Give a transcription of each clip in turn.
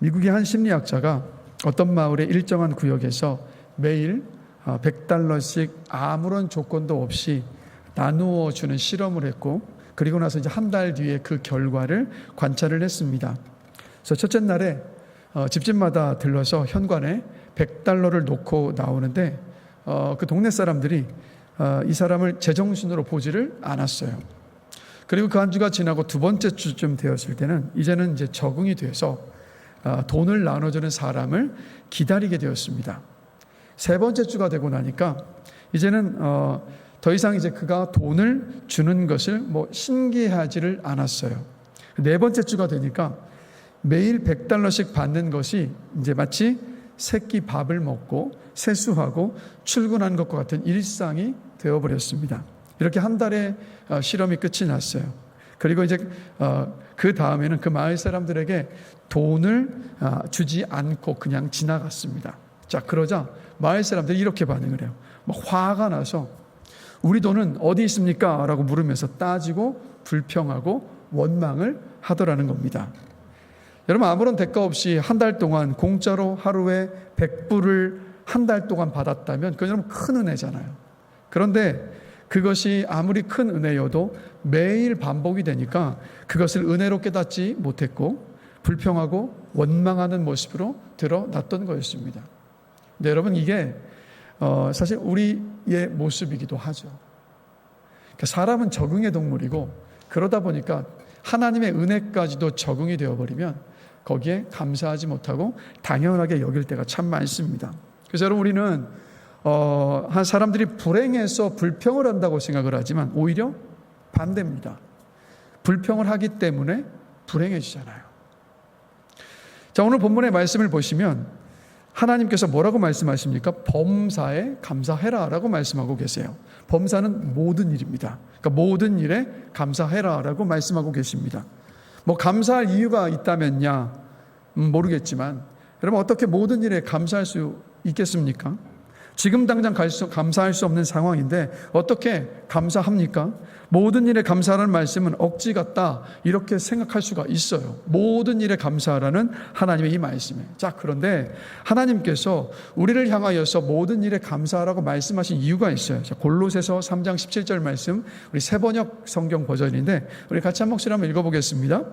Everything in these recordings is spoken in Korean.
미국의 한 심리학자가 어떤 마을의 일정한 구역에서 매일 $100씩 아무런 조건도 없이 나누어 주는 실험을 했고, 그리고 나서 이제 한 달 뒤에 그 결과를 관찰을 했습니다. 그래서 첫째 날에 집집마다 들러서 현관에 $100를 놓고 나오는데 그 동네 사람들이 이 사람을 제정신으로 보지를 않았어요. 그리고 그 한 주가 지나고 두 번째 주쯤 되었을 때는 이제는 이제 적응이 돼서 돈을 나눠주는 사람을 기다리게 되었습니다. 세 번째 주가 되고 나니까 이제는 더 이상 이제 그가 돈을 주는 것을 신기하지를 않았어요. 네 번째 주가 되니까 매일 $100씩 받는 것이 이제 마치 새끼 밥을 먹고 세수하고 출근한 것과 같은 일상이 되어버렸습니다. 이렇게 한 달의 실험이 끝이 났어요. 그리고 이제 그 다음에는 그 마을 사람들에게 돈을 주지 않고 그냥 지나갔습니다. 자, 그러자 마을 사람들이 이렇게 반응을 해요. 화가 나서 우리 돈은 어디 있습니까? 라고 물으면서 따지고 불평하고 원망을 하더라는 겁니다. 여러분, 아무런 대가 없이 한 달 동안 공짜로 하루에 100불을 한 달 동안 받았다면 그건 여러분 큰 은혜잖아요. 그런데 그것이 아무리 큰 은혜여도 매일 반복이 되니까 그것을 은혜로 깨닫지 못했고 불평하고 원망하는 모습으로 드러났던 거였습니다. 근데 여러분, 이게 사실 우리의 모습이기도 하죠. 그러니까 사람은 적응의 동물이고, 그러다 보니까 하나님의 은혜까지도 적응이 되어버리면 거기에 감사하지 못하고 당연하게 여길 때가 참 많습니다. 그래서 여러분, 우리는 한 사람들이 불행해서 불평을 한다고 생각을 하지만 오히려 반대입니다. 불평을 하기 때문에 불행해지잖아요. 자, 오늘 본문의 말씀을 보시면 하나님께서 뭐라고 말씀하십니까? 범사에 감사해라 라고 말씀하고 계세요. 범사는 모든 일입니다. 그러니까 모든 일에 감사해라 라고 말씀하고 계십니다. 감사할 이유가 있다면야 모르겠지만, 여러분, 어떻게 모든 일에 감사할 수 있겠습니까? 지금 당장 감사할 수 없는 상황인데 어떻게 감사합니까? 모든 일에 감사하라는 말씀은 억지 같다, 이렇게 생각할 수가 있어요. 모든 일에 감사하라는 하나님의 이 말씀에. 자, 그런데 하나님께서 우리를 향하여서 모든 일에 감사하라고 말씀하신 이유가 있어요. 자, 골로새서 3장 17절 말씀, 우리 새번역 성경 버전인데 우리 같이 한 목소리 한번 읽어보겠습니다.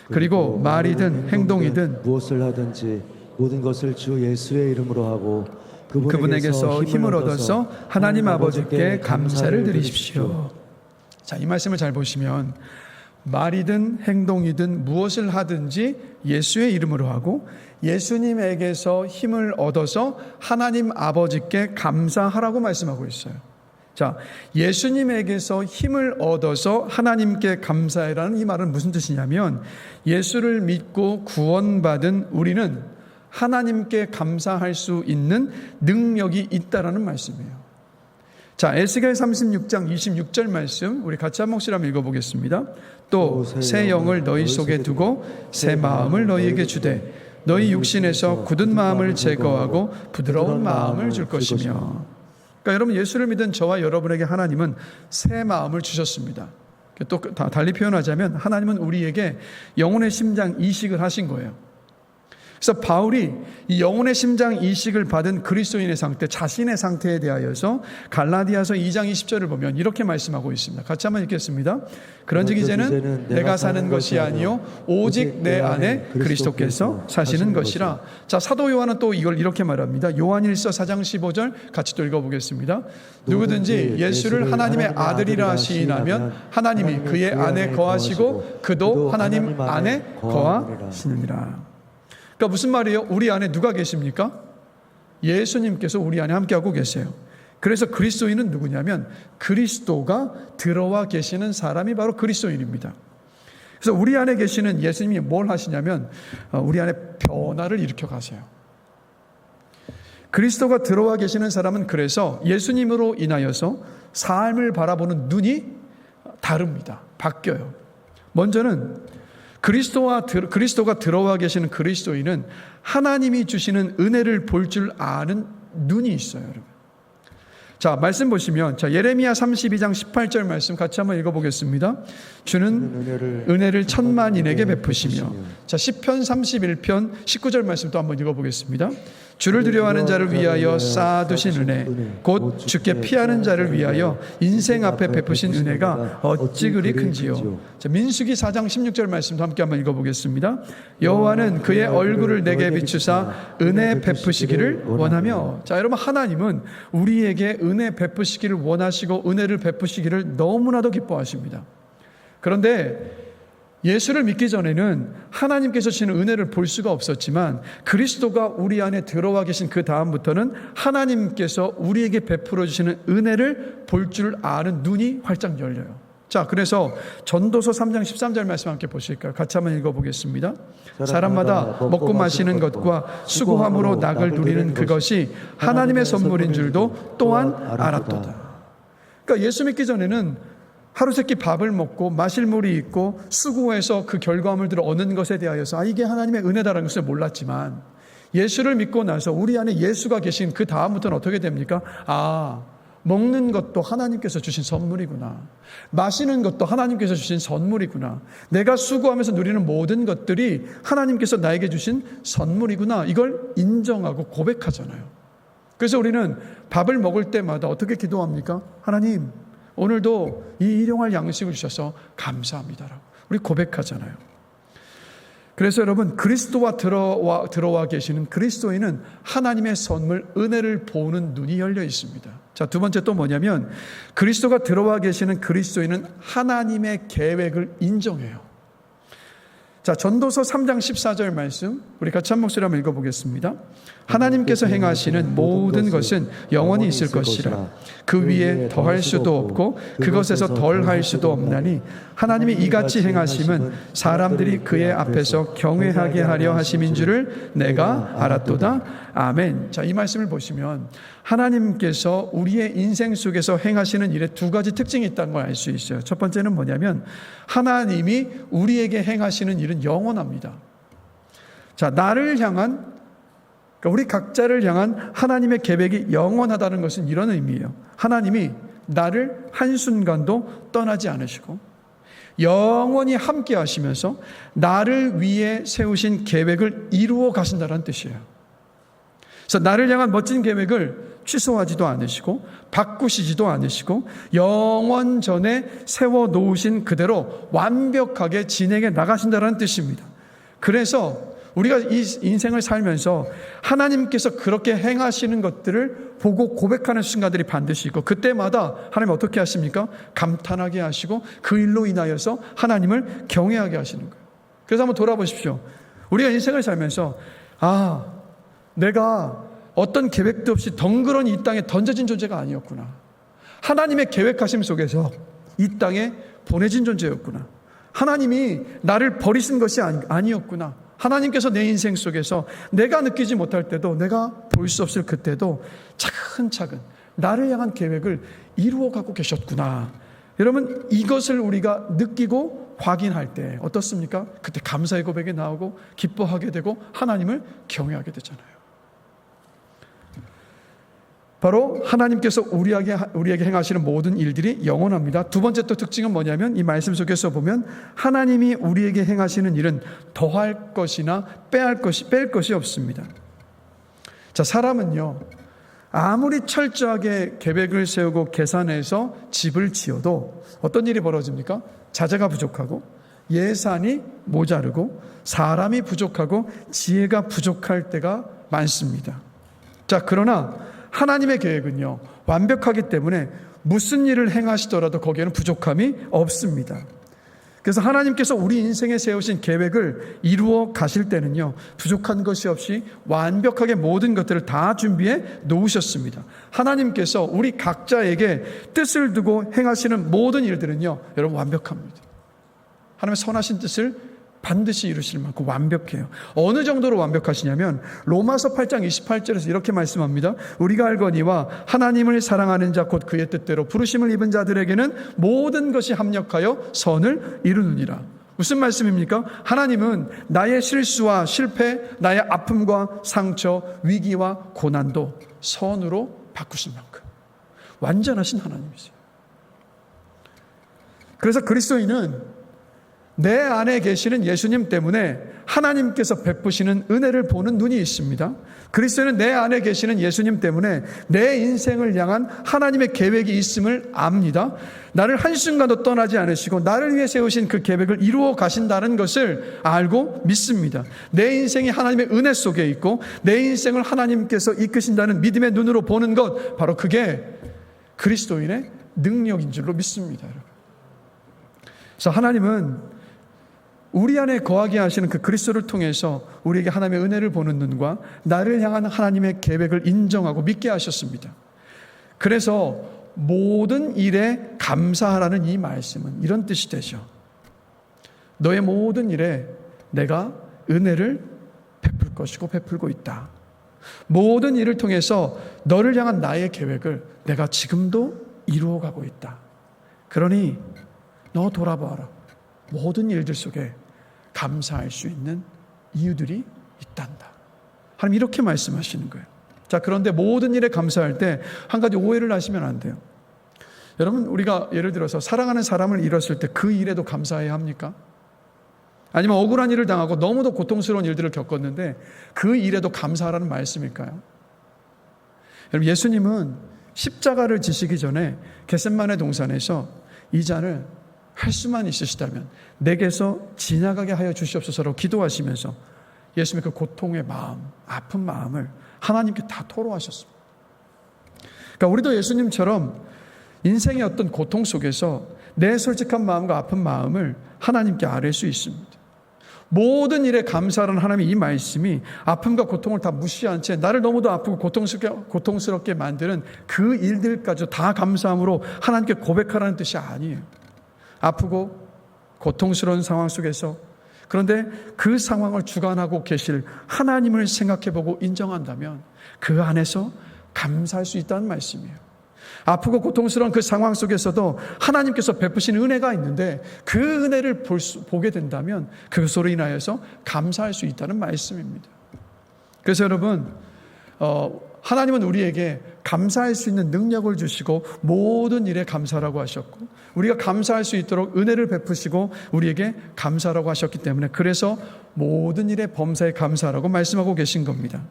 그리고 말이든 행동이든 무엇을 하든지 모든 것을 주 예수의 이름으로 하고 그분에게서 힘을 얻어서 하나님 아버지께 감사를 드리십시오. 자, 이 말씀을 잘 보시면 말이든 행동이든 무엇을 하든지 예수의 이름으로 하고 예수님에게서 힘을 얻어서 하나님 아버지께 감사하라고 말씀하고 있어요. 자, 예수님에게서 힘을 얻어서 하나님께 감사해라는 이 말은 무슨 뜻이냐면, 예수를 믿고 구원받은 우리는 하나님께 감사할 수 있는 능력이 있다라는 말씀이에요. 자, 에스겔 36장 26절 말씀 우리 같이 한 목소리 한번 읽어보겠습니다. 또 새 영을 너희 속에 두고 새 마음을 너희에게 주되 너희 육신에서 굳은 마음을 제거하고 부드러운 마음을 줄 것이며. 그러니까 여러분, 예수를 믿은 저와 여러분에게 하나님은 새 마음을 주셨습니다. 또 달리 표현하자면 하나님은 우리에게 영혼의 심장 이식을 하신 거예요. 그래서 바울이 이 영혼의 심장 이식을 받은 그리스도인의 상태, 자신의 상태에 대하여서 갈라디아서 2장 20절을 보면 이렇게 말씀하고 있습니다. 같이 한번 읽겠습니다. 그런즉 이제는 내가 사는 것이 아니요 오직 내 안에 그리스도께서 사시는 것이라. 자, 사도 요한은 또 이걸 이렇게 말합니다. 요한일서 4장 15절 같이 또 읽어보겠습니다. 누구든지 예수를 하나님의 아들이라 하시나면 하나님이 그의 안에 거하시고 그도 하나님 안에 거하시느니라. 그러니까 무슨 말이에요? 우리 안에 누가 계십니까? 예수님께서 우리 안에 함께하고 계세요. 그래서 그리스도인은 누구냐면 그리스도가 들어와 계시는 사람이 바로 그리스도인입니다. 그래서 우리 안에 계시는 예수님이 뭘 하시냐면 우리 안에 변화를 일으켜 가세요. 그리스도가 들어와 계시는 사람은 그래서 예수님으로 인하여서 삶을 바라보는 눈이 다릅니다. 바뀌어요. 먼저는 그리스도가 들어와 계시는 그리스도인은 하나님이 주시는 은혜를 볼 줄 아는 눈이 있어요, 여러분. 자, 말씀 보시면, 자, 예레미야 32장 18절 말씀 같이 한번 읽어보겠습니다. 주는 은혜를 천만인에게 베푸시며. 자, 시편 31편 19절 말씀 또 한번 읽어보겠습니다. 주를 두려워하는 자를 위하여 쌓아두신 은혜, 곧 주께 피하는 자를 위하여 인생 앞에 베푸신 은혜가 어찌 그리 큰지요. 자, 민수기 4장 16절 말씀도 함께 한번 읽어보겠습니다. 여호와는 그의 얼굴을 내게 비추사 은혜 베푸시기를 원하며. 자, 여러분, 하나님은 우리에게 은혜 베푸시기를 원하시고 은혜를 베푸시기를 너무나도 기뻐하십니다. 그런데 예수를 믿기 전에는 하나님께서 주시는 은혜를 볼 수가 없었지만 그리스도가 우리 안에 들어와 계신 그 다음부터는 하나님께서 우리에게 베풀어 주시는 은혜를 볼 줄 아는 눈이 활짝 열려요. 자, 그래서 전도서 3장 13절 말씀 함께 보실까요? 같이 한번 읽어보겠습니다. 사람마다 먹고 마시는 것과 수고함으로 낙을 누리는 그것이 하나님의 선물인 줄도 또한 알았도다. 그러니까 예수 믿기 전에는 하루 세끼 밥을 먹고 마실 물이 있고 수고해서 그 결과물들을 얻는 것에 대하여서 이게 하나님의 은혜다라는 것을 몰랐지만 예수를 믿고 나서 우리 안에 예수가 계신 그 다음부터는 어떻게 됩니까? 먹는 것도 하나님께서 주신 선물이구나. 마시는 것도 하나님께서 주신 선물이구나. 내가 수고하면서 누리는 모든 것들이 하나님께서 나에게 주신 선물이구나. 이걸 인정하고 고백하잖아요. 그래서 우리는 밥을 먹을 때마다 어떻게 기도합니까? 하나님, 오늘도 이 일용할 양식을 주셔서 감사합니다라고 우리 고백하잖아요. 그래서 여러분, 그리스도와 들어와 계시는 그리스도인은 하나님의 선물, 은혜를 보는 눈이 열려 있습니다. 자, 두 번째 또 뭐냐면 그리스도가 들어와 계시는 그리스도인은 하나님의 계획을 인정해요. 자, 전도서 3장 14절 말씀 우리 같이 한 목소리 한번 읽어보겠습니다. 하나님께서 행하시는 모든 것은 영원히 있을 것이라. 그 위에 더할 수도 없고 그것에서 덜할 수도 없나니 하나님이 이같이 행하심은 사람들이 그의 앞에서 경외하게 하려 하심인 줄을 내가 알았도다. 아멘. 자, 이 말씀을 보시면 하나님께서 우리의 인생 속에서 행하시는 일에 두 가지 특징이 있다는 걸 알 수 있어요. 첫 번째는 뭐냐면 하나님이 우리에게 행하시는 일은 영원합니다. 자, 나를 향한, 그러니까 우리 각자를 향한 하나님의 계획이 영원하다는 것은 이런 의미예요. 하나님이 나를 한순간도 떠나지 않으시고 영원히 함께 하시면서 나를 위해 세우신 계획을 이루어 가신다는 뜻이에요. 그래서 나를 향한 멋진 계획을 취소하지도 않으시고 바꾸시지도 않으시고 영원 전에 세워놓으신 그대로 완벽하게 진행해 나가신다는 뜻입니다. 그래서 우리가 이 인생을 살면서 하나님께서 그렇게 행하시는 것들을 보고 고백하는 순간들이 반드시 있고 그때마다 하나님 어떻게 하십니까? 감탄하게 하시고 그 일로 인하여서 하나님을 경외하게 하시는 거예요. 그래서 한번 돌아보십시오. 우리가 인생을 살면서 내가 어떤 계획도 없이 덩그러니 이 땅에 던져진 존재가 아니었구나. 하나님의 계획하심 속에서 이 땅에 보내진 존재였구나. 하나님이 나를 버리신 것이 아니었구나. 하나님께서 내 인생 속에서 내가 느끼지 못할 때도 내가 볼 수 없을 그때도 차근차근 나를 향한 계획을 이루어가고 계셨구나. 여러분, 이것을 우리가 느끼고 확인할 때 어떻습니까? 그때 감사의 고백이 나오고 기뻐하게 되고 하나님을 경외하게 되잖아요. 바로 하나님께서 우리에게 행하시는 모든 일들이 영원합니다. 두 번째 또 특징은 뭐냐면 이 말씀 속에서 보면 하나님이 우리에게 행하시는 일은 더할 것이나 뺄 것이 없습니다. 자, 사람은요, 아무리 철저하게 계획을 세우고 계산해서 집을 지어도 어떤 일이 벌어집니까? 자재가 부족하고 예산이 모자르고 사람이 부족하고 지혜가 부족할 때가 많습니다. 자, 그러나 하나님의 계획은요, 완벽하기 때문에 무슨 일을 행하시더라도 거기에는 부족함이 없습니다. 그래서 하나님께서 우리 인생에 세우신 계획을 이루어 가실 때는요, 부족한 것이 없이 완벽하게 모든 것들을 다 준비해 놓으셨습니다. 하나님께서 우리 각자에게 뜻을 두고 행하시는 모든 일들은요, 여러분 완벽합니다. 하나님의 선하신 뜻을 반드시 이루실 만큼 완벽해요. 어느 정도로 완벽하시냐면 로마서 8장 28절에서 이렇게 말씀합니다. 우리가 알거니와 하나님을 사랑하는 자 곧 그의 뜻대로 부르심을 입은 자들에게는 모든 것이 합력하여 선을 이루느니라. 무슨 말씀입니까? 하나님은 나의 실수와 실패, 나의 아픔과 상처, 위기와 고난도 선으로 바꾸신 만큼 완전하신 하나님이세요. 그래서 그리스도인은 내 안에 계시는 예수님 때문에 하나님께서 베푸시는 은혜를 보는 눈이 있습니다. 그리스도는 내 안에 계시는 예수님 때문에 내 인생을 향한 하나님의 계획이 있음을 압니다. 나를 한순간도 떠나지 않으시고 나를 위해 세우신 그 계획을 이루어 가신다는 것을 알고 믿습니다. 내 인생이 하나님의 은혜 속에 있고 내 인생을 하나님께서 이끄신다는 믿음의 눈으로 보는 것, 바로 그게 그리스도인의 능력인 줄로 믿습니다. 그래서 하나님은 우리 안에 거하게 하시는 그 그리스도를 통해서 우리에게 하나님의 은혜를 보는 눈과 나를 향한 하나님의 계획을 인정하고 믿게 하셨습니다. 그래서 모든 일에 감사하라는 이 말씀은 이런 뜻이 되죠. 너의 모든 일에 내가 은혜를 베풀 것이고 베풀고 있다. 모든 일을 통해서 너를 향한 나의 계획을 내가 지금도 이루어가고 있다. 그러니 너 돌아봐라. 모든 일들 속에 감사할 수 있는 이유들이 있단다. 하나님 이렇게 말씀하시는 거예요. 자, 그런데 모든 일에 감사할 때 한 가지 오해를 하시면 안 돼요. 여러분, 우리가 예를 들어서 사랑하는 사람을 잃었을 때 그 일에도 감사해야 합니까? 아니면 억울한 일을 당하고 너무도 고통스러운 일들을 겪었는데 그 일에도 감사하라는 말씀일까요? 여러분, 예수님은 십자가를 지시기 전에 겟셋마네 동산에서 이 잔을 할 수만 있으시다면 내게서 지나가게 하여 주시옵소서로 기도하시면서 예수님의 그 고통의 마음, 아픈 마음을 하나님께 다 토로하셨습니다. 그러니까 우리도 예수님처럼 인생의 어떤 고통 속에서 내 솔직한 마음과 아픈 마음을 하나님께 아뢰 수 있습니다. 모든 일에 감사하는 하나님의 이 말씀이 아픔과 고통을 다 무시한 채 나를 너무도 아프고 고통스럽게 만드는 그 일들까지 다 감사함으로 하나님께 고백하라는 뜻이 아니에요. 아프고 고통스러운 상황 속에서, 그런데 그 상황을 주관하고 계실 하나님을 생각해보고 인정한다면 그 안에서 감사할 수 있다는 말씀이에요. 아프고 고통스러운 그 상황 속에서도 하나님께서 베푸신 은혜가 있는데 그 은혜를 보게 된다면 그것으로 인하여서 감사할 수 있다는 말씀입니다. 그래서 여러분, 하나님은 우리에게 감사할 수 있는 능력을 주시고 모든 일에 감사라고 하셨고 우리가 감사할 수 있도록 은혜를 베푸시고 우리에게 감사라고 하셨기 때문에 그래서 모든 일에 범사에 감사라고 말씀하고 계신 겁니다.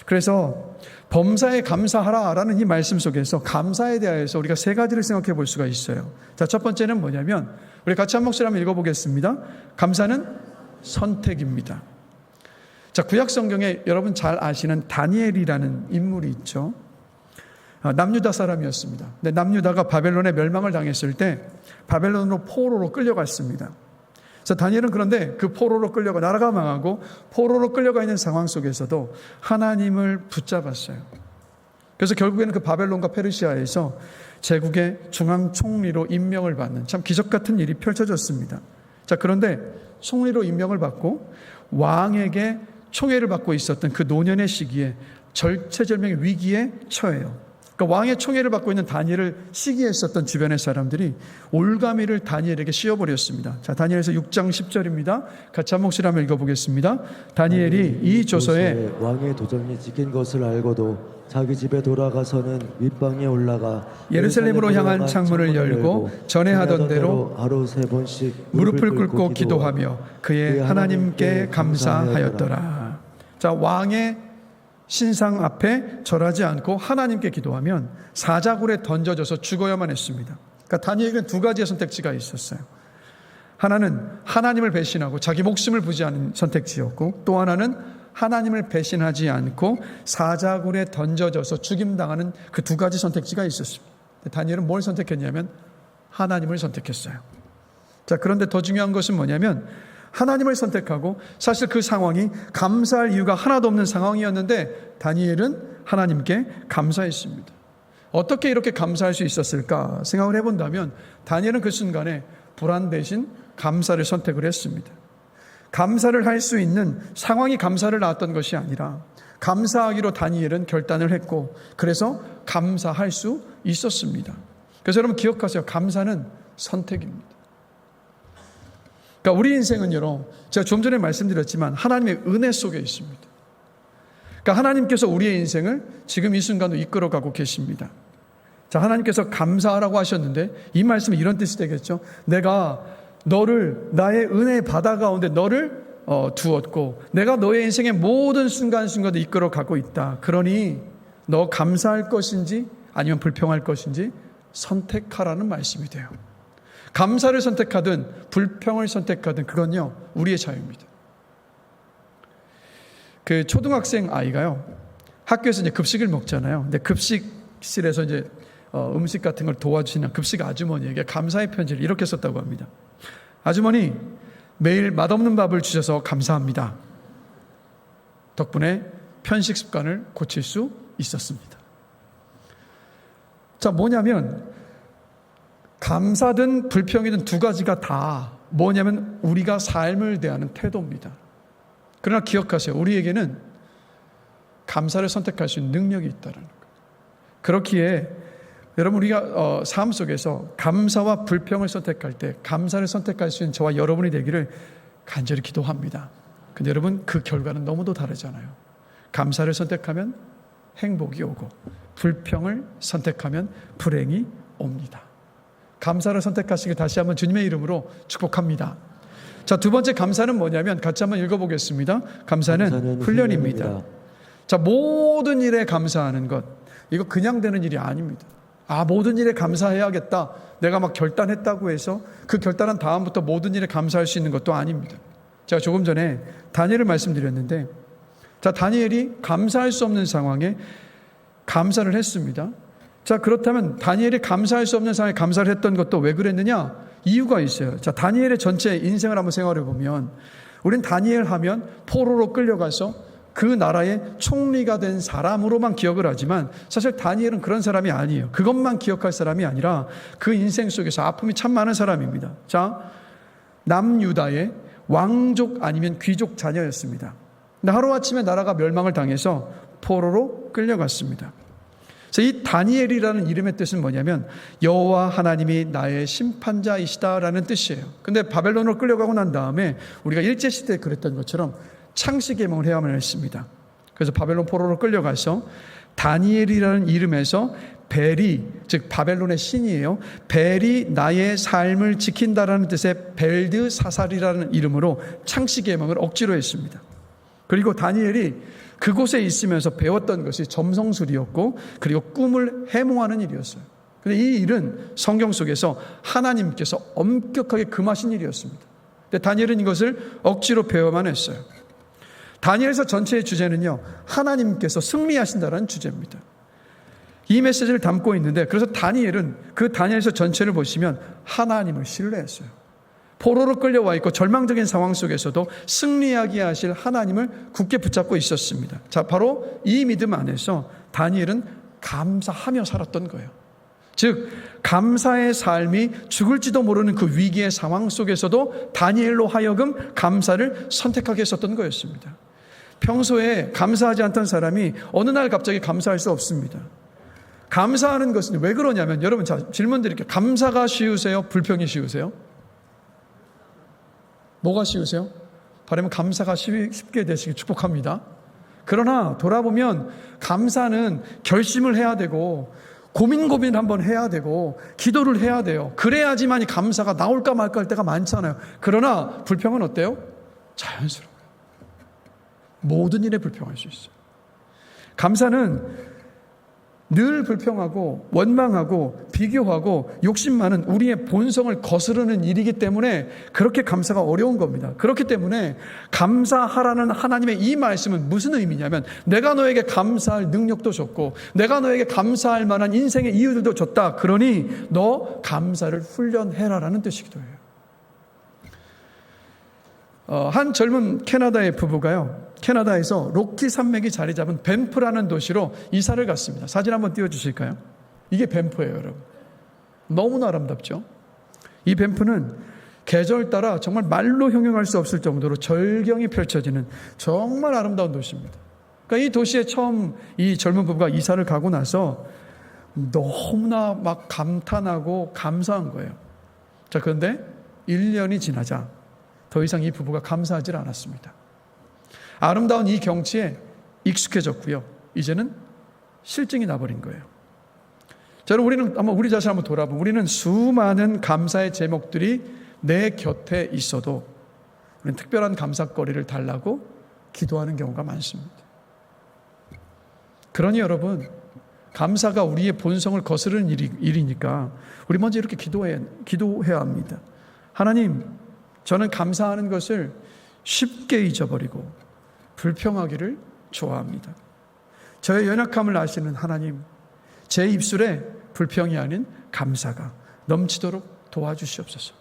그래서 범사에 감사하라라는 이 말씀 속에서 감사에 대해서 우리가 세 가지를 생각해 볼 수가 있어요. 자, 첫 번째는 뭐냐면 우리 같이 한 목소리 한번 읽어보겠습니다. 감사는 선택입니다. 자, 구약 성경에 여러분 잘 아시는 다니엘이라는 인물이 있죠. 남유다 사람이었습니다. 근데 남유다가 바벨론에 멸망을 당했을 때 바벨론으로 포로로 끌려갔습니다. 그래서 다니엘은 그런데 그 포로로 끌려가 나라가 망하고 포로로 끌려가 있는 상황 속에서도 하나님을 붙잡았어요. 그래서 결국에는 그 바벨론과 페르시아에서 제국의 중앙 총리로 임명을 받는 참 기적 같은 일이 펼쳐졌습니다. 자, 그런데 총리로 임명을 받고 왕에게 총애를 받고 있었던 그 노년의 시기에 절체절명의 위기에 처해요. 그러니까 왕의 총애를 받고 있는 다니엘을 시기했었던 주변의 사람들이 올가미를 다니엘에게 씌워버렸습니다. 자, 다니엘에서 6장 10절입니다. 같이 한 목소리 한번 읽어보겠습니다. 다니엘이 이 조서에 왕의 도전이 찍힌 것을 알고도 자기 집에 돌아가서는 윗방에 올라가 예루살렘으로 향한 창문을 열고 전에 하던 대로 하루 3번씩 무릎을 꿇고 기도하며 그의 하나님께 감사하였더라. 자, 왕의 신상 앞에 절하지 않고 하나님께 기도하면 사자굴에 던져져서 죽어야만 했습니다. 그러니까 다니엘에게는 두 가지의 선택지가 있었어요. 하나는 하나님을 배신하고 자기 목숨을 부지하는 선택지였고 또 하나는 하나님을 배신하지 않고 사자굴에 던져져서 죽임당하는 그 두 가지 선택지가 있었습니다. 다니엘은 뭘 선택했냐면 하나님을 선택했어요. 자, 그런데 더 중요한 것은 뭐냐면 하나님을 선택하고 사실 그 상황이 감사할 이유가 하나도 없는 상황이었는데 다니엘은 하나님께 감사했습니다. 어떻게 이렇게 감사할 수 있었을까 생각을 해본다면 다니엘은 그 순간에 불안 대신 감사를 선택을 했습니다. 감사를 할 수 있는 상황이 감사를 낳았던 것이 아니라 감사하기로 다니엘은 결단을 했고 그래서 감사할 수 있었습니다. 그래서 여러분 기억하세요. 감사는 선택입니다. 그러니까 우리 인생은요, 제가 좀 전에 말씀드렸지만 하나님의 은혜 속에 있습니다. 그러니까 하나님께서 우리의 인생을 지금 이 순간도 이끌어가고 계십니다. 자, 하나님께서 감사하라고 하셨는데 이 말씀은 이런 뜻이 되겠죠. 내가 너를 나의 은혜의 바다 가운데 너를 두었고 내가 너의 인생의 모든 순간순간도 이끌어 가고 있다. 그러니 너 감사할 것인지 아니면 불평할 것인지 선택하라는 말씀이 돼요. 감사를 선택하든 불평을 선택하든 그건요 우리의 자유입니다. 그 초등학생 아이가요 학교에서 이제 급식을 먹잖아요. 근데 급식실에서 이제 음식 같은 걸 도와주시는 급식 아주머니에게 감사의 편지를 이렇게 썼다고 합니다. 아주머니, 매일 맛없는 밥을 주셔서 감사합니다. 덕분에 편식 습관을 고칠 수 있었습니다. 자, 뭐냐면 감사든 불평이든 두 가지가 다 뭐냐면 우리가 삶을 대하는 태도입니다. 그러나 기억하세요. 우리에게는 감사를 선택할 수 있는 능력이 있다는 거예요. 그렇기에 여러분 우리가 삶 속에서 감사와 불평을 선택할 때 감사를 선택할 수 있는 저와 여러분이 되기를 간절히 기도합니다. 근데 여러분 그 결과는 너무도 다르잖아요. 감사를 선택하면 행복이 오고 불평을 선택하면 불행이 옵니다. 감사를 선택하시길 다시 한번 주님의 이름으로 축복합니다. 자, 두 번째 감사는 뭐냐면 같이 한번 읽어보겠습니다. 감사는 훈련입니다. 자, 모든 일에 감사하는 것 이거 그냥 되는 일이 아닙니다. 모든 일에 감사해야겠다. 내가 막 결단했다고 해서 그 결단한 다음부터 모든 일에 감사할 수 있는 것도 아닙니다. 제가 조금 전에 다니엘을 말씀드렸는데 자, 다니엘이 감사할 수 없는 상황에 감사를 했습니다. 자, 그렇다면 다니엘이 감사할 수 없는 상황에 감사를 했던 것도 왜 그랬느냐? 이유가 있어요. 자, 다니엘의 전체 인생을 한번 생각해 보면 우린 다니엘 하면 포로로 끌려가서 그 나라의 총리가 된 사람으로만 기억을 하지만 사실 다니엘은 그런 사람이 아니에요. 그것만 기억할 사람이 아니라 그 인생 속에서 아픔이 참 많은 사람입니다. 자, 남유다의 왕족 아니면 귀족 자녀였습니다. 근데 하루아침에 나라가 멸망을 당해서 포로로 끌려갔습니다. 그래서 이 다니엘이라는 이름의 뜻은 뭐냐면 여호와 하나님이 나의 심판자이시다라는 뜻이에요. 근데 바벨론으로 끌려가고 난 다음에 우리가 일제시대에 그랬던 것처럼 창씨개명을 해야만 했습니다. 그래서 바벨론 포로로 끌려가서 다니엘이라는 이름에서 벨이 즉 바벨론의 신이에요. 벨이 나의 삶을 지킨다라는 뜻의 벨드사살이라는 이름으로 창씨개명을 억지로 했습니다. 그리고 다니엘이 그곳에 있으면서 배웠던 것이 점성술이었고 그리고 꿈을 해몽하는 일이었어요. 근데 이 일은 성경 속에서 하나님께서 엄격하게 금하신 일이었습니다. 근데 다니엘은 이것을 억지로 배워만 했어요. 다니엘서 전체의 주제는요, 하나님께서 승리하신다는 주제입니다. 이 메시지를 담고 있는데 그래서 다니엘은 그 다니엘서 전체를 보시면 하나님을 신뢰했어요. 포로로 끌려와 있고 절망적인 상황 속에서도 승리하게 하실 하나님을 굳게 붙잡고 있었습니다. 자, 바로 이 믿음 안에서 다니엘은 감사하며 살았던 거예요. 즉 감사의 삶이 죽을지도 모르는 그 위기의 상황 속에서도 다니엘로 하여금 감사를 선택하게 했었던 거였습니다. 평소에 감사하지 않던 사람이 어느 날 갑자기 감사할 수 없습니다. 감사하는 것은 왜 그러냐면 여러분 자 질문 드릴게요. 감사가 쉬우세요? 불평이 쉬우세요? 뭐가 쉬우세요? 바라면 감사가 쉽게 되시길 축복합니다. 그러나 돌아보면 감사는 결심을 해야 되고 고민 한번 해야 되고 기도를 해야 돼요. 그래야지만 이 감사가 나올까 말까 할 때가 많잖아요. 그러나 불평은 어때요? 자연스러워요. 모든 일에 불평할 수 있어요. 감사는 늘 불평하고 원망하고 비교하고 욕심 많은 우리의 본성을 거스르는 일이기 때문에 그렇게 감사가 어려운 겁니다. 그렇기 때문에 감사하라는 하나님의 이 말씀은 무슨 의미냐면 내가 너에게 감사할 능력도 줬고 내가 너에게 감사할 만한 인생의 이유들도 줬다. 그러니 너 감사를 훈련해라라는 뜻이기도 해요. 한 젊은 캐나다의 부부가요, 캐나다에서 로키 산맥이 자리 잡은 밴프라는 도시로 이사를 갔습니다. 사진 한번 띄워주실까요? 이게 밴프예요, 여러분. 너무나 아름답죠? 이 밴프는 계절 따라 정말 말로 형용할 수 없을 정도로 절경이 펼쳐지는 정말 아름다운 도시입니다. 그러니까 이 도시에 처음 이 젊은 부부가 이사를 가고 나서 너무나 막 감탄하고 감사한 거예요. 자, 그런데 1년이 지나자 더 이상 이 부부가 감사하지 않았습니다. 아름다운 이 경치에 익숙해졌고요. 이제는 실증이 나버린 거예요. 저는 우리는 아마 우리 자신 한번 돌아보면 우리는 수많은 감사의 제목들이 내 곁에 있어도 우리는 특별한 감사거리를 달라고 기도하는 경우가 많습니다. 그러니 여러분, 감사가 우리의 본성을 거스르는 일이니까 우리 먼저 이렇게 기도해야 합니다. 하나님, 저는 감사하는 것을 쉽게 잊어버리고 불평하기를 좋아합니다. 저의 연약함을 아시는 하나님, 제 입술에 불평이 아닌 감사가 넘치도록 도와주시옵소서.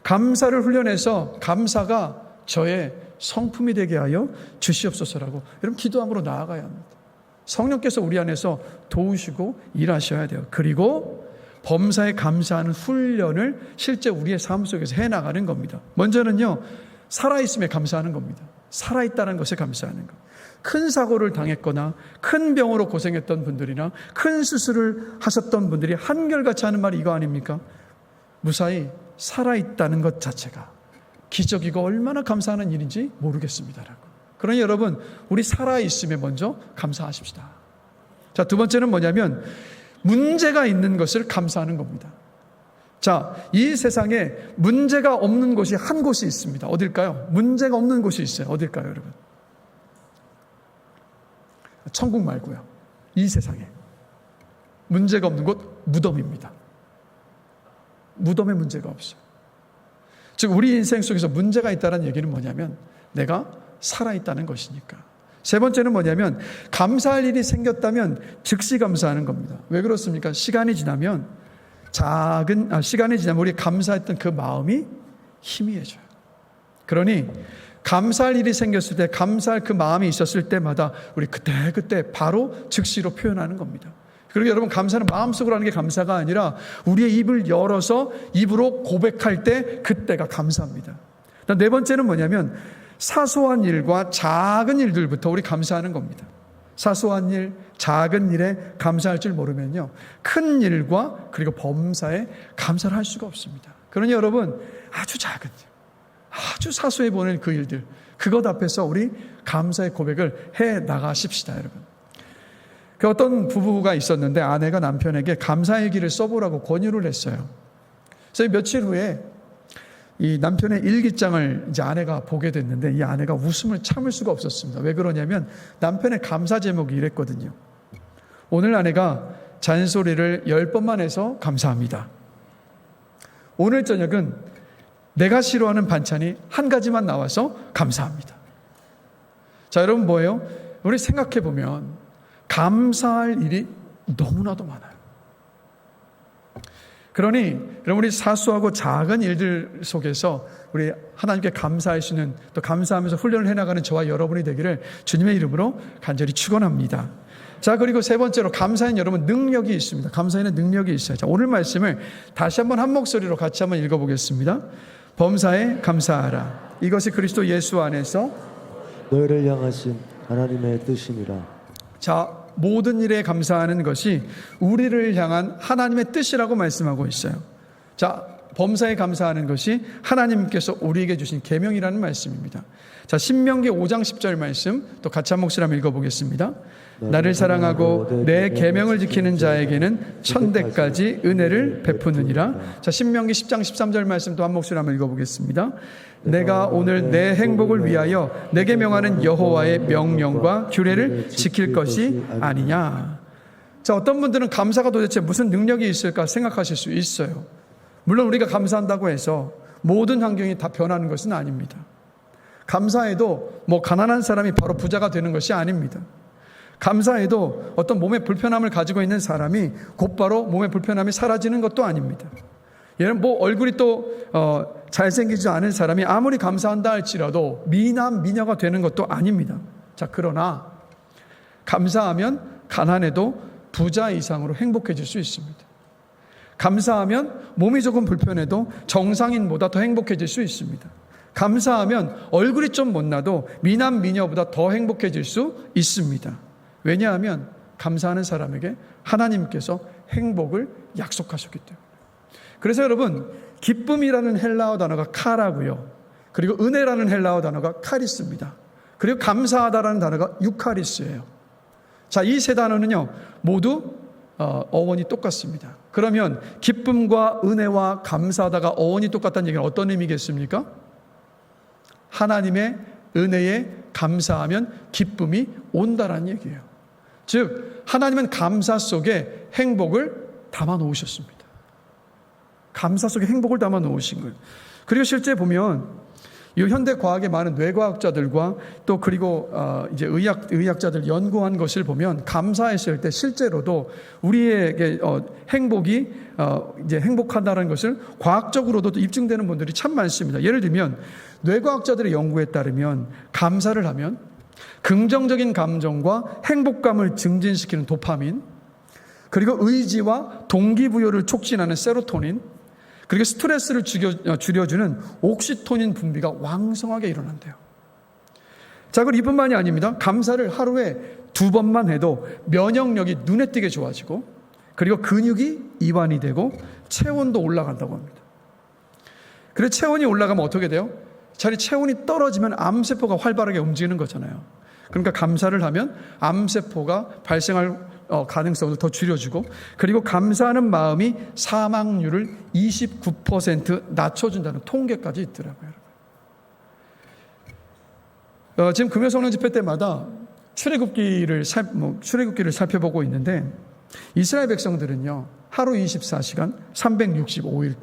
감사를 훈련해서 감사가 저의 성품이 되게 하여 주시옵소서라고 여러분 기도함으로 나아가야 합니다. 성령께서 우리 안에서 도우시고 일하셔야 돼요. 그리고 범사에 감사하는 훈련을 실제 우리의 삶 속에서 해나가는 겁니다. 먼저는요, 살아있음에 감사하는 겁니다. 살아있다는 것에 감사하는 것. 큰 사고를 당했거나 큰 병으로 고생했던 분들이나 큰 수술을 하셨던 분들이 한결같이 하는 말이 이거 아닙니까? 무사히 살아있다는 것 자체가 기적이고 얼마나 감사하는 일인지 모르겠습니다라고. 그러니 여러분, 우리 살아있음에 먼저 감사하십시다. 자, 두 번째는 뭐냐면 문제가 있는 것을 감사하는 겁니다. 자, 이 세상에 문제가 없는 곳이 한 곳이 있습니다. 어딜까요? 문제가 없는 곳이 있어요. 어딜까요, 여러분? 천국 말고요. 이 세상에 문제가 없는 곳, 무덤입니다. 무덤에 문제가 없어요. 즉 우리 인생 속에서 문제가 있다는 얘기는 뭐냐면 내가 살아있다는 것이니까. 세 번째는 뭐냐면 감사할 일이 생겼다면 즉시 감사하는 겁니다. 왜 그렇습니까? 시간이 지나면 우리 감사했던 그 마음이 희미해져요. 그러니 감사할 일이 생겼을 때, 감사할 그 마음이 있었을 때마다 우리 그때 바로 즉시로 표현하는 겁니다. 그리고 여러분, 감사는 마음속으로 하는 게 감사가 아니라 우리의 입을 열어서 입으로 고백할 때 그때가 감사합니다. 네 번째는 뭐냐면 사소한 일과 작은 일들부터 우리 감사하는 겁니다. 사소한 일, 작은 일에 감사할 줄 모르면요, 큰 일과 그리고 범사에 감사를 할 수가 없습니다. 그러니 여러분, 아주 작은 일, 아주 사소해 보이는 그 일들, 그것 앞에서 우리 감사의 고백을 해 나가십시다, 여러분. 그 어떤 부부가 있었는데 아내가 남편에게 감사일기를 써보라고 권유를 했어요. 그래서 며칠 후에 이 남편의 일기장을 이제 아내가 보게 됐는데 이 아내가 웃음을 참을 수가 없었습니다. 왜 그러냐면 남편의 감사 제목이 이랬거든요. 오늘 아내가 잔소리를 10번만 해서 감사합니다. 오늘 저녁은 내가 싫어하는 반찬이 한 가지만 나와서 감사합니다. 자, 여러분 뭐예요? 우리 생각해 보면 감사할 일이 너무나도 많아요. 그러니 여러분, 우리 사소하고 작은 일들 속에서 우리 하나님께 감사하시는, 또 감사하면서 훈련을 해나가는 저와 여러분이 되기를 주님의 이름으로 간절히 축원합니다. 자, 그리고 세 번째로 감사에는 여러분 능력이 있습니다. 감사에는 능력이 있어요. 자, 오늘 말씀을 다시 한번 한 목소리로 같이 한번 읽어보겠습니다. 범사에 감사하라. 이것이 그리스도 예수 안에서 너희를 향하신 하나님의 뜻이니라. 자, 모든 일에 감사하는 것이 우리를 향한 하나님의 뜻이라고 말씀하고 있어요. 자, 범사에 감사하는 것이 하나님께서 우리에게 주신 계명이라는 말씀입니다. 자, 신명기 5장 10절 말씀 또 같이 한 목소리 한번 읽어보겠습니다. 나를 사랑하고 내 계명을 지키는 자에게는 천대까지 은혜를 베푸느니라. 자, 신명기 10장 13절 말씀 또 한 목소리 한번 읽어보겠습니다. 내가 오늘 내 행복을 위하여 내게 명하는 여호와의 명령과 규례를 지킬 것이 아니냐. 자, 어떤 분들은 감사가 도대체 무슨 능력이 있을까 생각하실 수 있어요. 물론 우리가 감사한다고 해서 모든 환경이 다 변하는 것은 아닙니다. 감사해도 가난한 사람이 바로 부자가 되는 것이 아닙니다. 감사해도 어떤 몸의 불편함을 가지고 있는 사람이 곧바로 몸의 불편함이 사라지는 것도 아닙니다. 얘는 얼굴이 또 잘생기지 않은 사람이 아무리 감사한다 할지라도 미남 미녀가 되는 것도 아닙니다. 자, 그러나 감사하면 가난해도 부자 이상으로 행복해질 수 있습니다. 감사하면 몸이 조금 불편해도 정상인보다 더 행복해질 수 있습니다. 감사하면 얼굴이 좀 못나도 미남 미녀보다 더 행복해질 수 있습니다. 왜냐하면 감사하는 사람에게 하나님께서 행복을 약속하셨기 때문에. 그래서 여러분, 기쁨이라는 헬라어 단어가 카라고요. 그리고 은혜라는 헬라어 단어가 카리스입니다. 그리고 감사하다라는 단어가 유카리스예요. 자, 이 세 단어는요 모두 어원이 똑같습니다. 그러면 기쁨과 은혜와 감사하다가 어원이 똑같다는 얘기는 어떤 의미겠습니까? 하나님의 은혜에 감사하면 기쁨이 온다라는 얘기예요. 즉 하나님은 감사 속에 행복을 담아 놓으셨습니다. 감사 속에 행복을 담아 놓으신 거예요. 그리고 실제 보면 이 현대 과학의 많은 뇌과학자들과 또 그리고 이제 의학자들 연구한 것을 보면 감사했을 때 실제로도 우리에게 행복이 이제 행복하다는 것을 과학적으로도 입증되는 분들이 참 많습니다. 예를 들면 뇌과학자들의 연구에 따르면 감사를 하면 긍정적인 감정과 행복감을 증진시키는 도파민, 그리고 의지와 동기부여를 촉진하는 세로토닌, 그리고 스트레스를 줄여주는 옥시토닌 분비가 왕성하게 일어난대요. 자, 그리고 이뿐만이 아닙니다. 감사를 하루에 2번만 해도 면역력이 눈에 띄게 좋아지고, 그리고 근육이 이완이 되고 체온도 올라간다고 합니다. 그리고 체온이 올라가면 어떻게 돼요? 차라리 체온이 떨어지면 암세포가 활발하게 움직이는 거잖아요. 그러니까 감사를 하면 암세포가 발생할 가능성을 더 줄여주고, 그리고 감사하는 마음이 사망률을 29% 낮춰준다는 통계까지 있더라고요. 지금 금요성령 집회 때마다 출애굽기를 살펴보고 있는데, 이스라엘 백성들은요 하루 24시간 365일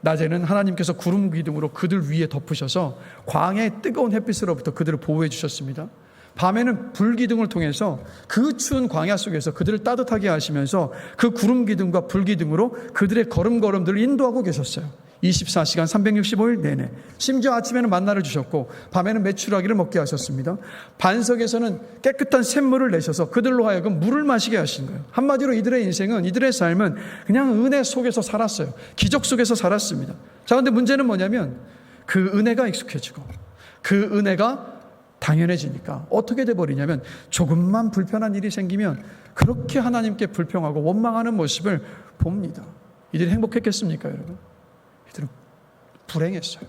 낮에는 하나님께서 구름 기둥으로 그들 위에 덮으셔서 광야의 뜨거운 햇빛으로부터 그들을 보호해 주셨습니다. 밤에는 불 기둥을 통해서 그 추운 광야 속에서 그들을 따뜻하게 하시면서 그 구름 기둥과 불 기둥으로 그들의 걸음걸음들을 인도하고 계셨어요. 24시간 365일 내내. 심지어 아침에는 만나를 주셨고 밤에는 메추라기를 먹게 하셨습니다. 반석에서는 깨끗한 샘물을 내셔서 그들로 하여금 물을 마시게 하신 거예요. 한마디로 이들의 인생은, 이들의 삶은 그냥 은혜 속에서 살았어요. 기적 속에서 살았습니다. 자, 근데 문제는 뭐냐면 그 은혜가 익숙해지고 그 은혜가 당연해지니까 어떻게 돼버리냐면 조금만 불편한 일이 생기면 그렇게 하나님께 불평하고 원망하는 모습을 봅니다. 이들이 행복했겠습니까, 여러분? 이들은 불행했어요.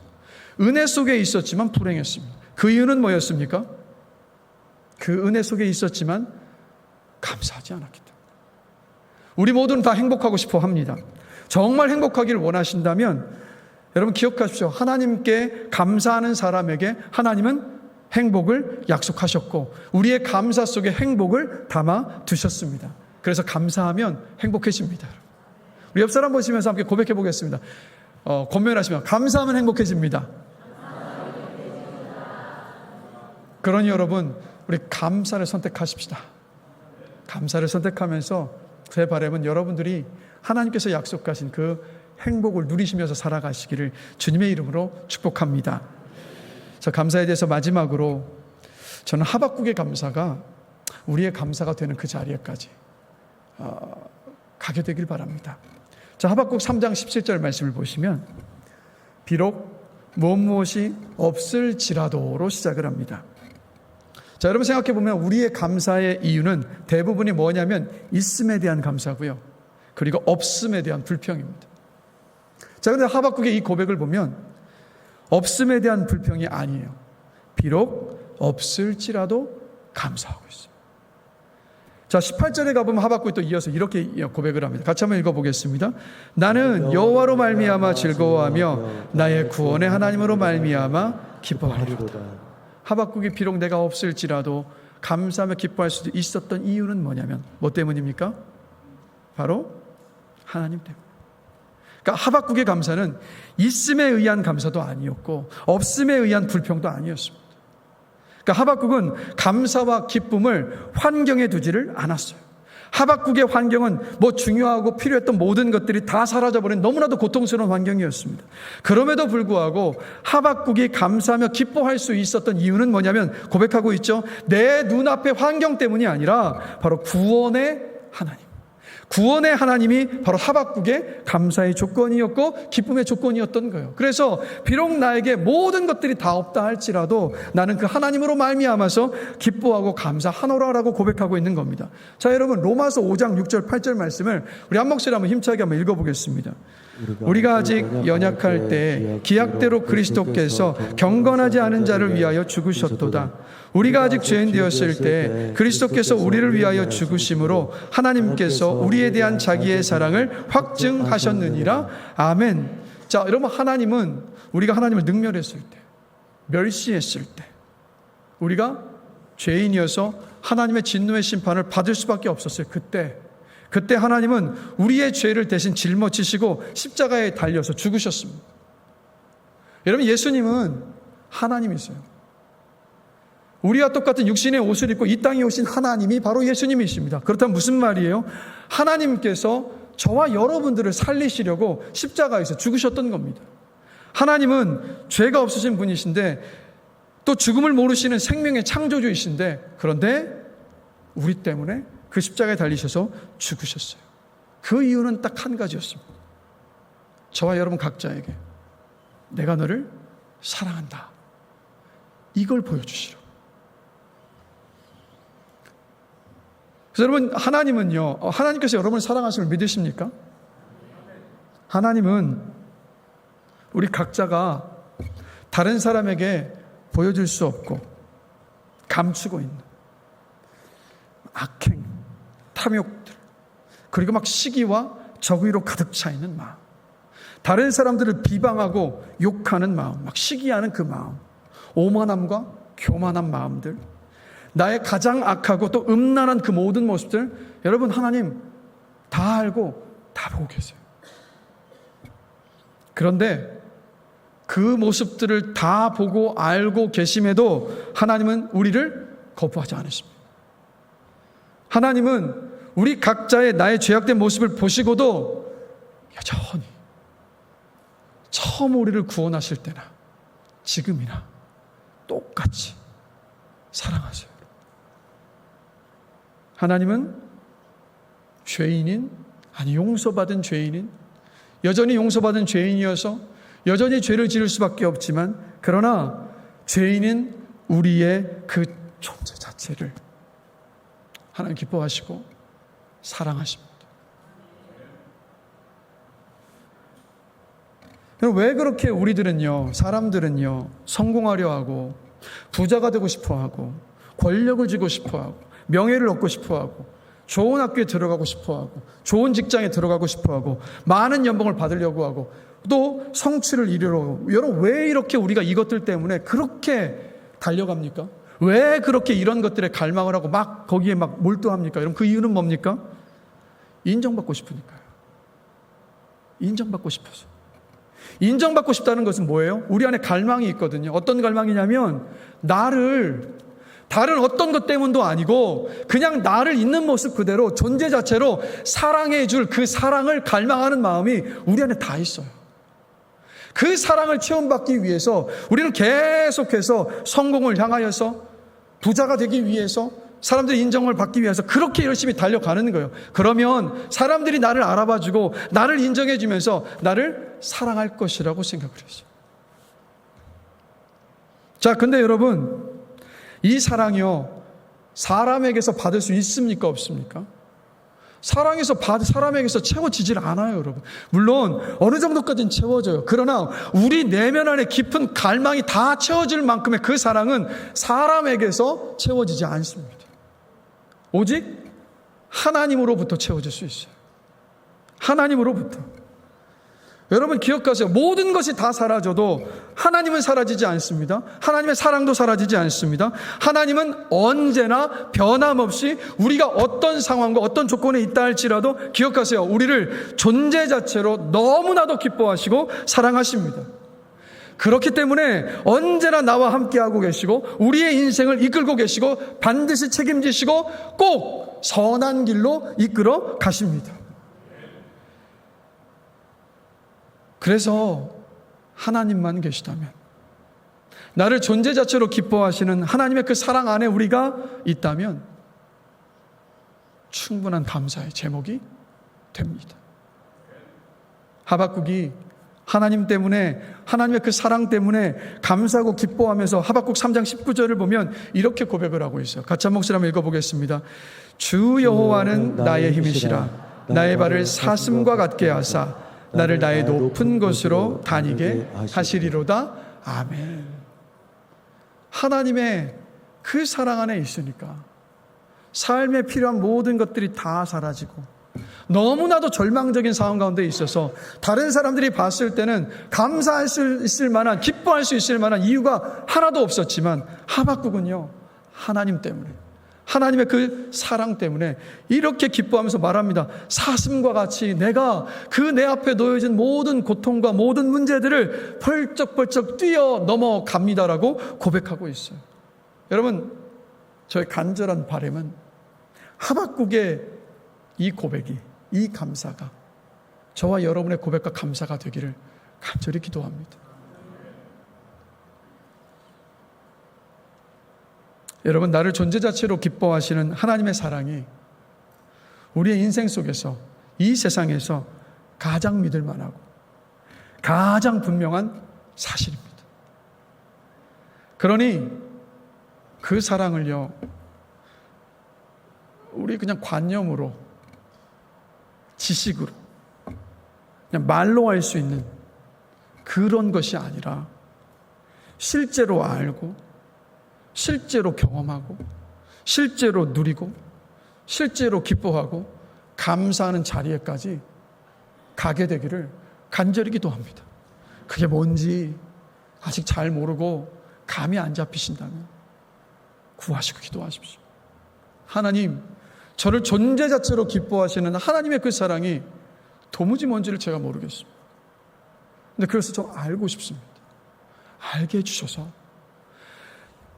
은혜 속에 있었지만 불행했습니다. 그 이유는 뭐였습니까? 그 은혜 속에 있었지만 감사하지 않았기 때문에. 우리 모두는 다 행복하고 싶어 합니다. 정말 행복하기를 원하신다면 여러분 기억하십시오. 하나님께 감사하는 사람에게 하나님은 행복을 약속하셨고 우리의 감사 속에 행복을 담아 두셨습니다. 그래서 감사하면 행복해집니다. 우리 옆 사람 보시면서 함께 고백해 보겠습니다. 권면하시면 감사하면 행복해집니다. 그러니 여러분 우리 감사를 선택하십시다. 감사를 선택하면서 제 바람은 여러분들이 하나님께서 약속하신 그 행복을 누리시면서 살아가시기를 주님의 이름으로 축복합니다. 자, 감사에 대해서 마지막으로 저는 하박국의 감사가 우리의 감사가 되는 그 자리에까지 가게 되길 바랍니다. 자, 하박국 3장 17절 말씀을 보시면 비록 무엇이 없을지라도로 시작을 합니다. 자, 여러분 생각해 보면 우리의 감사의 이유는 대부분이 뭐냐면 있음에 대한 감사고요. 그리고 없음에 대한 불평입니다. 자, 그런데 하박국의 이 고백을 보면 없음에 대한 불평이 아니에요. 비록 없을지라도 감사하고 있어요. 자, 18절에 가보면 하박국이 또 이어서 이렇게 고백을 합니다. 같이 한번 읽어보겠습니다. 나는 여호와로 말미암아 즐거워하며 나의 구원의 하나님으로 말미암아 기뻐하리로다. 하박국이 비록 내가 없을지라도 감사하며 기뻐할 수도 있었던 이유는 뭐냐면 뭐 때문입니까? 바로 하나님 때문에. 그러니까 하박국의 감사는 있음에 의한 감사도 아니었고 없음에 의한 불평도 아니었습니다. 그러니까 하박국은 감사와 기쁨을 환경에 두지를 않았어요. 하박국의 환경은 뭐 중요하고 필요했던 모든 것들이 다 사라져버린 너무나도 고통스러운 환경이었습니다. 그럼에도 불구하고 하박국이 감사하며 기뻐할 수 있었던 이유는 뭐냐면 고백하고 있죠. 내 눈앞의 환경 때문이 아니라 바로 구원의 하나님. 구원의 하나님이 바로 하박국의 감사의 조건이었고 기쁨의 조건이었던 거예요. 그래서 비록 나에게 모든 것들이 다 없다 할지라도 나는 그 하나님으로 말미암아서 기뻐하고 감사하노라라고 고백하고 있는 겁니다. 자, 여러분 로마서 5장 6절 8절 말씀을 우리 한 목소리 한번 힘차게 한번 읽어보겠습니다. 우리가 아직 연약할 때 기약대로 그리스도께서 경건하지 않은 자를 위하여 죽으셨도다. 우리가 아직 죄인 되었을 때 그리스도께서 우리를 위하여 죽으심으로 하나님께서 우리에 대한 자기의 사랑을 확증하셨느니라. 아멘. 자, 여러분, 하나님은 우리가 하나님을 능멸했을 때, 멸시했을 때, 우리가 죄인이어서 하나님의 진노의 심판을 받을 수밖에 없었어요. 그때 하나님은 우리의 죄를 대신 짊어지시고 십자가에 달려서 죽으셨습니다. 여러분, 예수님은 하나님이세요. 우리와 똑같은 육신의 옷을 입고 이 땅에 오신 하나님이 바로 예수님이십니다. 그렇다면 무슨 말이에요? 하나님께서 저와 여러분들을 살리시려고 십자가에서 죽으셨던 겁니다. 하나님은 죄가 없으신 분이신데 또 죽음을 모르시는 생명의 창조주이신데, 그런데 우리 때문에 그 십자가에 달리셔서 죽으셨어요. 그 이유는 딱 한 가지였습니다. 저와 여러분 각자에게 내가 너를 사랑한다, 이걸 보여주시라고. 그래서 여러분, 하나님은요, 하나님께서 여러분을 사랑하심을 믿으십니까? 하나님은 우리 각자가 다른 사람에게 보여줄 수 없고 감추고 있는 악행, 탐욕들, 그리고 막 시기와 적의로 가득 차 있는 마음, 다른 사람들을 비방하고 욕하는 마음, 막 시기하는 그 마음, 오만함과 교만한 마음들, 나의 가장 악하고 또 음란한 그 모든 모습들, 여러분, 하나님 다 알고 다 보고 계세요. 그런데 그 모습들을 다 보고 알고 계심에도 하나님은 우리를 거부하지 않으십니다. 하나님은 우리 각자의 나의 죄악된 모습을 보시고도 여전히 처음 우리를 구원하실 때나 지금이나 똑같이 사랑하세요. 하나님은 죄인인, 아니 용서받은 죄인인, 여전히 용서받은 죄인이어서 여전히 죄를 지을 수밖에 없지만, 그러나 죄인인 우리의 그 존재 자체를 하나님 기뻐하시고 사랑하십니다. 왜 그렇게 우리들은요, 사람들은요, 성공하려 하고 부자가 되고 싶어 하고 권력을 쥐고 싶어 하고 명예를 얻고 싶어 하고 좋은 학교에 들어가고 싶어 하고 좋은 직장에 들어가고 싶어 하고 많은 연봉을 받으려고 하고 또 성취를 이루려고, 여러분, 왜 이렇게 우리가 이것들 때문에 그렇게 달려갑니까? 왜 그렇게 이런 것들에 갈망을 하고 막 거기에 막 몰두합니까? 여러분, 그 이유는 뭡니까? 인정받고 싶으니까요. 인정받고 싶어서. 인정받고 싶다는 것은 뭐예요? 우리 안에 갈망이 있거든요. 어떤 갈망이냐면, 나를 다른 어떤 것 때문도 아니고 그냥 나를 있는 모습 그대로 존재 자체로 사랑해 줄 그 사랑을 갈망하는 마음이 우리 안에 다 있어요. 그 사랑을 체험받기 위해서 우리는 계속해서 성공을 향하여서, 부자가 되기 위해서, 사람들의 인정을 받기 위해서 그렇게 열심히 달려가는 거예요. 그러면 사람들이 나를 알아봐주고 나를 인정해주면서 나를 사랑할 것이라고 생각을 했어요. 자, 근데 여러분, 이 사랑이요, 사람에게서 받을 수 있습니까, 없습니까? 사람에게서 채워지질 않아요, 여러분. 물론 어느 정도까지는 채워져요. 그러나 우리 내면 안에 깊은 갈망이 다 채워질 만큼의 그 사랑은 사람에게서 채워지지 않습니다. 오직 하나님으로부터 채워질 수 있어요. 하나님으로부터. 여러분 기억하세요. 모든 것이 다 사라져도 하나님은 사라지지 않습니다. 하나님의 사랑도 사라지지 않습니다. 하나님은 언제나 변함없이 우리가 어떤 상황과 어떤 조건에 있다 할지라도 기억하세요. 우리를 존재 자체로 너무나도 기뻐하시고 사랑하십니다. 그렇기 때문에 언제나 나와 함께하고 계시고 우리의 인생을 이끌고 계시고 반드시 책임지시고 꼭 선한 길로 이끌어 가십니다. 그래서 하나님만 계시다면, 나를 존재 자체로 기뻐하시는 하나님의 그 사랑 안에 우리가 있다면 충분한 감사의 제목이 됩니다. 하박국이 하나님 때문에, 하나님의 그 사랑 때문에 감사하고 기뻐하면서 하박국 3장 19절을 보면 이렇게 고백을 하고 있어요. 같이 한 목소리 한번 읽어보겠습니다. 주 여호와는 나의 힘이시라. 나의 발을 사슴과 같게 하사 나를 나의 높은 곳으로 다니게 하시리로다. 아멘. 하나님의 그 사랑 안에 있으니까 삶에 필요한 모든 것들이 다 사라지고 너무나도 절망적인 상황 가운데 있어서 다른 사람들이 봤을 때는 감사할 수 있을 만한, 기뻐할 수 있을 만한 이유가 하나도 없었지만 하박국은요, 하나님 때문에, 하나님의 그 사랑 때문에 이렇게 기뻐하면서 말합니다. 사슴과 같이 내가 그 내 앞에 놓여진 모든 고통과 모든 문제들을 펄쩍펄쩍 뛰어 넘어갑니다라고 고백하고 있어요. 여러분, 저의 간절한 바람은 하박국의 이 고백이, 이 감사가 저와 여러분의 고백과 감사가 되기를 간절히 기도합니다. 여러분, 나를 존재 자체로 기뻐하시는 하나님의 사랑이 우리의 인생 속에서, 이 세상에서 가장 믿을 만하고 가장 분명한 사실입니다. 그러니 그 사랑을요, 우리 그냥 관념으로, 지식으로, 그냥 말로 할 수 있는 그런 것이 아니라 실제로 알고, 실제로 경험하고, 실제로 누리고, 실제로 기뻐하고 감사하는 자리에까지 가게 되기를 간절히 기도합니다. 그게 뭔지 아직 잘 모르고 감이 안 잡히신다면 구하시고 기도하십시오. 하나님, 저를 존재 자체로 기뻐하시는 하나님의 그 사랑이 도무지 뭔지를 제가 모르겠습니다. 근데 그래서 좀 알고 싶습니다. 알게 해주셔서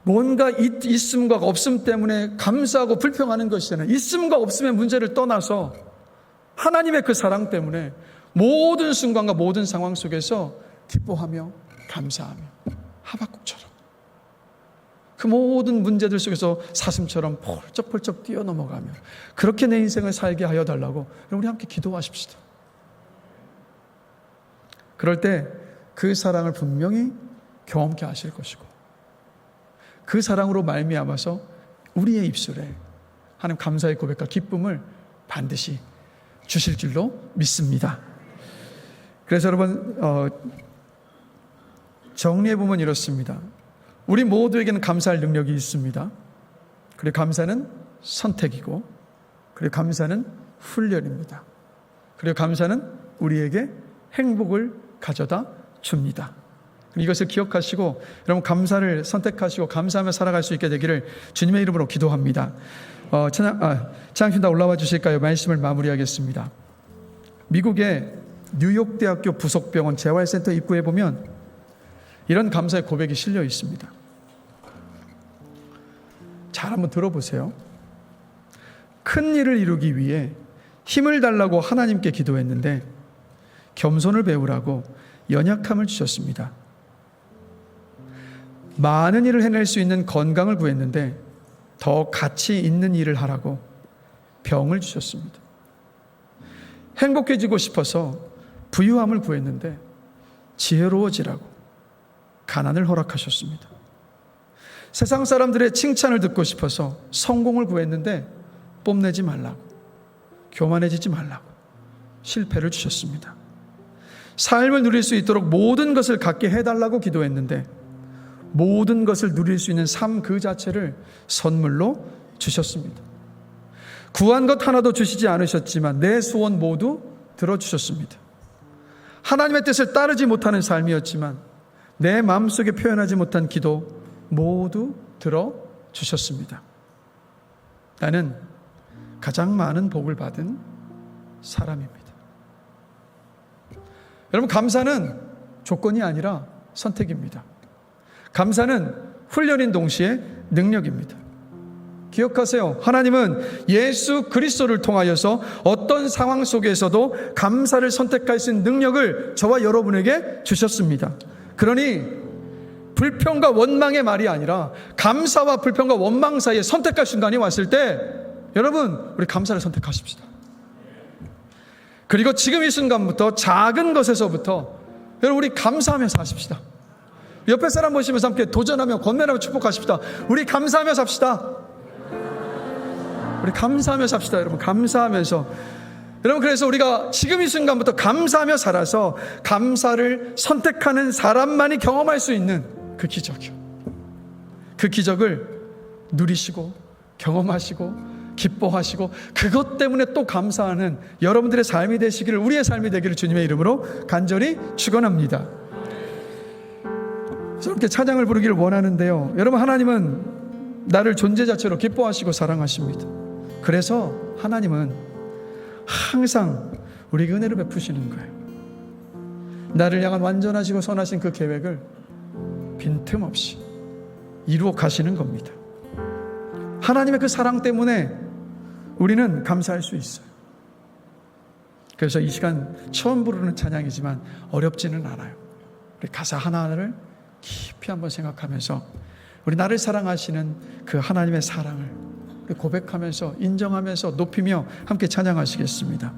뭔가 있음과 없음 때문에 감사하고 불평하는 것이잖아요. 있음과 없음의 문제를 떠나서 하나님의 그 사랑 때문에 모든 순간과 모든 상황 속에서 기뻐하며 감사하며 하박국처럼 그 모든 문제들 속에서 사슴처럼 펄쩍펄쩍 뛰어넘어가며 그렇게 내 인생을 살게 하여 달라고 우리 함께 기도하십시다. 그럴 때 그 사랑을 분명히 경험케 하실 것이고 그 사랑으로 말미암아서 우리의 입술에 하나님 감사의 고백과 기쁨을 반드시 주실 줄로 믿습니다. 그래서 여러분 정리해보면 이렇습니다. 우리 모두에게는 감사할 능력이 있습니다. 그리고 감사는 선택이고, 그리고 감사는 훈련입니다. 그리고 감사는 우리에게 행복을 가져다 줍니다. 이것을 기억하시고 여러분 감사를 선택하시고 감사하며 살아갈 수 있게 되기를 주님의 이름으로 기도합니다. 찬양팀 올라와 주실까요? 말씀을 마무리하겠습니다. 미국의 뉴욕대학교 부속병원 재활센터 입구에 보면 이런 감사의 고백이 실려 있습니다. 잘 한번 들어보세요. 큰 일을 이루기 위해 힘을 달라고 하나님께 기도했는데 겸손을 배우라고 연약함을 주셨습니다. 많은 일을 해낼 수 있는 건강을 구했는데 더 가치 있는 일을 하라고 병을 주셨습니다. 행복해지고 싶어서 부유함을 구했는데 지혜로워지라고 가난을 허락하셨습니다. 세상 사람들의 칭찬을 듣고 싶어서 성공을 구했는데 뽐내지 말라고, 교만해지지 말라고 실패를 주셨습니다. 삶을 누릴 수 있도록 모든 것을 갖게 해달라고 기도했는데 모든 것을 누릴 수 있는 삶 그 자체를 선물로 주셨습니다. 구한 것 하나도 주시지 않으셨지만 내 소원 모두 들어주셨습니다. 하나님의 뜻을 따르지 못하는 삶이었지만 내 마음속에 표현하지 못한 기도 모두 들어주셨습니다. 나는 가장 많은 복을 받은 사람입니다. 여러분, 감사는 조건이 아니라 선택입니다. 감사는 훈련인 동시에 능력입니다. 기억하세요. 하나님은 예수 그리스도를 통하여서 어떤 상황 속에서도 감사를 선택할 수 있는 능력을 저와 여러분에게 주셨습니다. 그러니 불평과 원망의 말이 아니라 감사와 불평과 원망 사이에 선택할 순간이 왔을 때 여러분, 우리 감사를 선택하십시다. 그리고 지금 이 순간부터 작은 것에서부터 여러분, 우리 감사하며 사십시다. 옆에 사람 보시면서 함께 도전하며 권면하며 축복하십시다. 우리 감사하며 삽시다. 우리 감사하며 삽시다. 여러분, 감사하면서 여러분, 그래서 우리가 지금 이 순간부터 감사하며 살아서 감사를 선택하는 사람만이 경험할 수 있는 그 기적이요. 그 기적을 누리시고 경험하시고 기뻐하시고 그것 때문에 또 감사하는 여러분들의 삶이 되시기를, 우리의 삶이 되기를 주님의 이름으로 간절히 축원합니다. 저렇게 찬양을 부르기를 원하는데요, 여러분, 하나님은 나를 존재 자체로 기뻐하시고 사랑하십니다. 그래서 하나님은 항상 우리에게 은혜를 베푸시는 거예요. 나를 향한 완전하시고 선하신 그 계획을 빈틈없이 이루어 가시는 겁니다. 하나님의 그 사랑 때문에 우리는 감사할 수 있어요. 그래서 이 시간 처음 부르는 찬양이지만 어렵지는 않아요. 우리 가사 하나하나를 깊이 한번 생각하면서 우리 나를 사랑하시는 그 하나님의 사랑을 고백하면서 인정하면서 높이며 함께 찬양하시겠습니다.